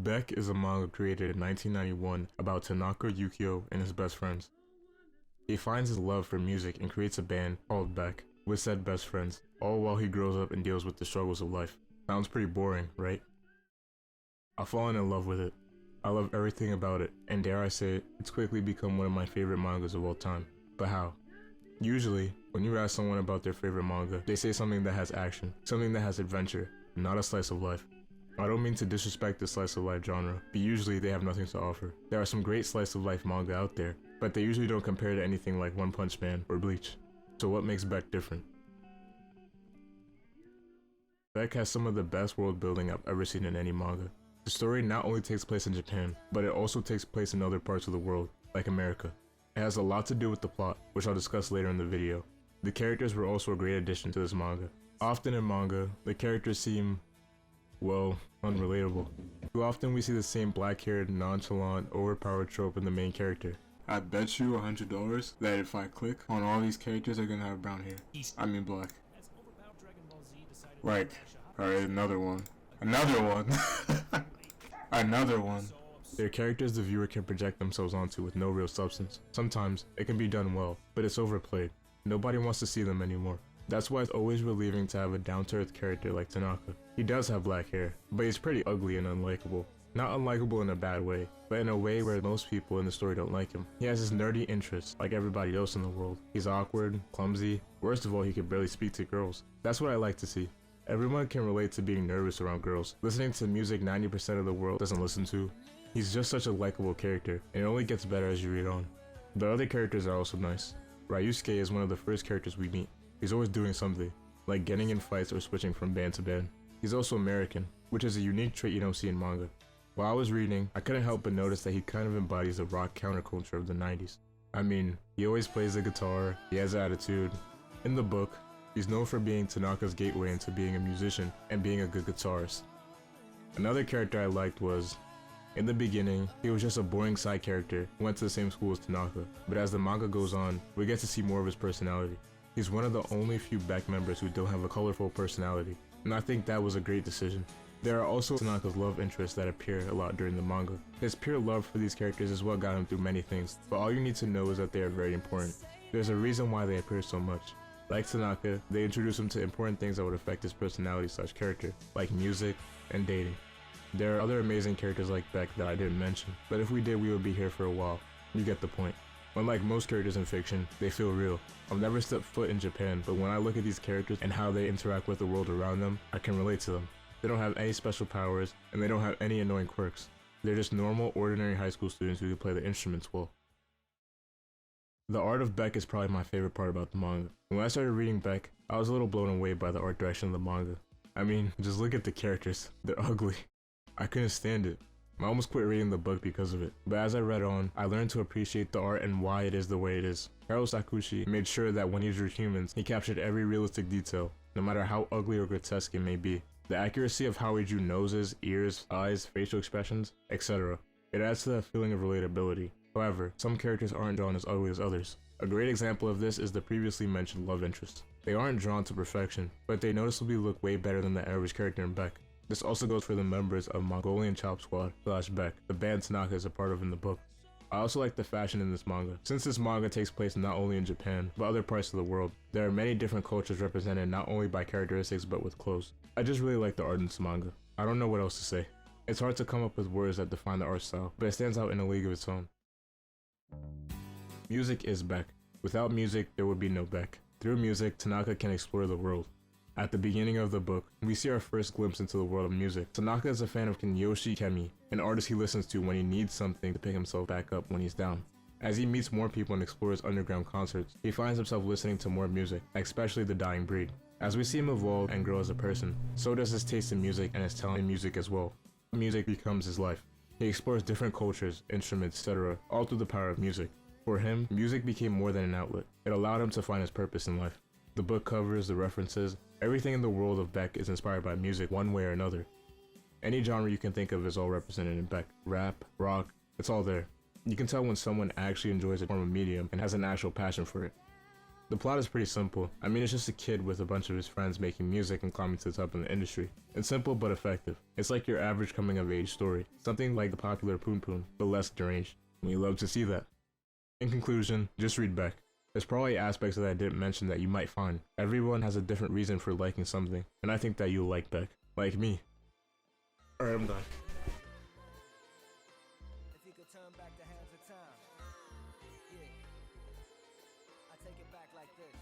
Beck is a manga created in 1991 about Tanaka Yukio and his best friends. He finds his love for music and creates a band called Beck with said best friends, all while he grows up and deals with the struggles of life. Sounds pretty boring, right? I've fallen in love with it. I love everything about it, and dare I say it, it's quickly become one of my favorite mangas of all time. But how? Usually, when you ask someone about their favorite manga, they say something that has action, something that has adventure, not a slice of life. I don't mean to disrespect the slice of life genre, but usually they have nothing to offer. There are some great slice of life manga out there, but they usually don't compare to anything like One Punch Man or Bleach. So what makes Beck different? Beck has some of the best world building I've ever seen in any manga. The story not only takes place in Japan, but it also takes place in other parts of the world, like America. It has a lot to do with the plot, which I'll discuss later in the video. The characters were also a great addition to this manga. Often in manga, the characters seem, well, unrelatable. Too often we see the same black-haired, nonchalant, overpowered trope in the main character. I bet you $100 that if I click on all these characters, they're gonna have brown hair. I mean black. Right. Alright, another one. Another one! Another one. They're characters the viewer can project themselves onto with no real substance. Sometimes, it can be done well, but it's overplayed. Nobody wants to see them anymore. That's why it's always relieving to have a down-to-earth character like Tanaka. He does have black hair, but he's pretty ugly and unlikable. Not unlikable in a bad way, but in a way where most people in the story don't like him. He has his nerdy interests, like everybody else in the world. He's awkward, clumsy, worst of all he can barely speak to girls. That's what I like to see. Everyone can relate to being nervous around girls, listening to music 90% of the world doesn't listen to. He's just such a likable character, and it only gets better as you read on. The other characters are also nice. Ryusuke is one of the first characters we meet. He's always doing something, like getting in fights or switching from band to band. He's also American, which is a unique trait you don't see in manga. While I was reading, I couldn't help but notice that he kind of embodies the rock counterculture of the 90s. I mean, he always plays the guitar, he has attitude. In the book, he's known for being Tanaka's gateway into being a musician and being a good guitarist. Another character I liked was, in the beginning, he was just a boring side character who went to the same school as Tanaka, but as the manga goes on, we get to see more of his personality. He's one of the only few Beck members who don't have a colorful personality, and I think that was a great decision. There are also Tanaka's love interests that appear a lot during the manga. His pure love for these characters is what got him through many things, but all you need to know is that they are very important. There's a reason why they appear so much. Like Tanaka, they introduce him to important things that would affect his personality/character, like music and dating. There are other amazing characters like Beck that I didn't mention, but if we did, we would be here for a while. You get the point. Unlike most characters in fiction, they feel real. I've never stepped foot in Japan, but when I look at these characters and how they interact with the world around them, I can relate to them. They don't have any special powers, and they don't have any annoying quirks. They're just normal, ordinary high school students who can play the instruments well. The art of Beck is probably my favorite part about the manga. When I started reading Beck, I was a little blown away by the art direction of the manga. I mean, just look at the characters. They're ugly. I couldn't stand it. I almost quit reading the book because of it, but as I read on, I learned to appreciate the art and why it is the way it is. Hiro Sakushi made sure that when he drew humans, he captured every realistic detail, no matter how ugly or grotesque it may be. The accuracy of how he drew noses, ears, eyes, facial expressions, etc. It adds to that feeling of relatability. However, some characters aren't drawn as ugly as others. A great example of this is the previously mentioned love interest. They aren't drawn to perfection, but they noticeably look way better than the average character in Beck. This also goes for the members of Mongolian Chop Squad / Beck, the band Tanaka is a part of in the book. I also like the fashion in this manga. Since this manga takes place not only in Japan, but other parts of the world, there are many different cultures represented not only by characteristics but with clothes. I just really like the art in this manga. I don't know what else to say. It's hard to come up with words that define the art style, but it stands out in a league of its own. Music is Beck. Without music, there would be no Beck. Through music, Tanaka can explore the world. At the beginning of the book, we see our first glimpse into the world of music. Tanaka is a fan of Kiyoshi Kemi, an artist he listens to when he needs something to pick himself back up when he's down. As he meets more people and explores underground concerts, he finds himself listening to more music, especially the Dying Breed. As we see him evolve and grow as a person, so does his taste in music and his talent in music as well. Music becomes his life. He explores different cultures, instruments, etc., all through the power of music. For him, music became more than an outlet. It allowed him to find his purpose in life. The book covers, the references, everything in the world of Beck is inspired by music one way or another. Any genre you can think of is all represented in Beck. Rap, rock, it's all there. You can tell when someone actually enjoys a form of medium and has an actual passion for it. The plot is pretty simple. I mean, it's just a kid with a bunch of his friends making music and climbing to the top of the industry. It's simple but effective. It's like your average coming of age story. Something like the popular Poon Poon, but less deranged. We love to see that. In conclusion, just read Beck. There's probably aspects that I didn't mention that you might find. Everyone has a different reason for liking something, and I think that you'll like Beck. Like me. Alright, I'm done. If you could turn back the hands of time, yeah, I take it back like this.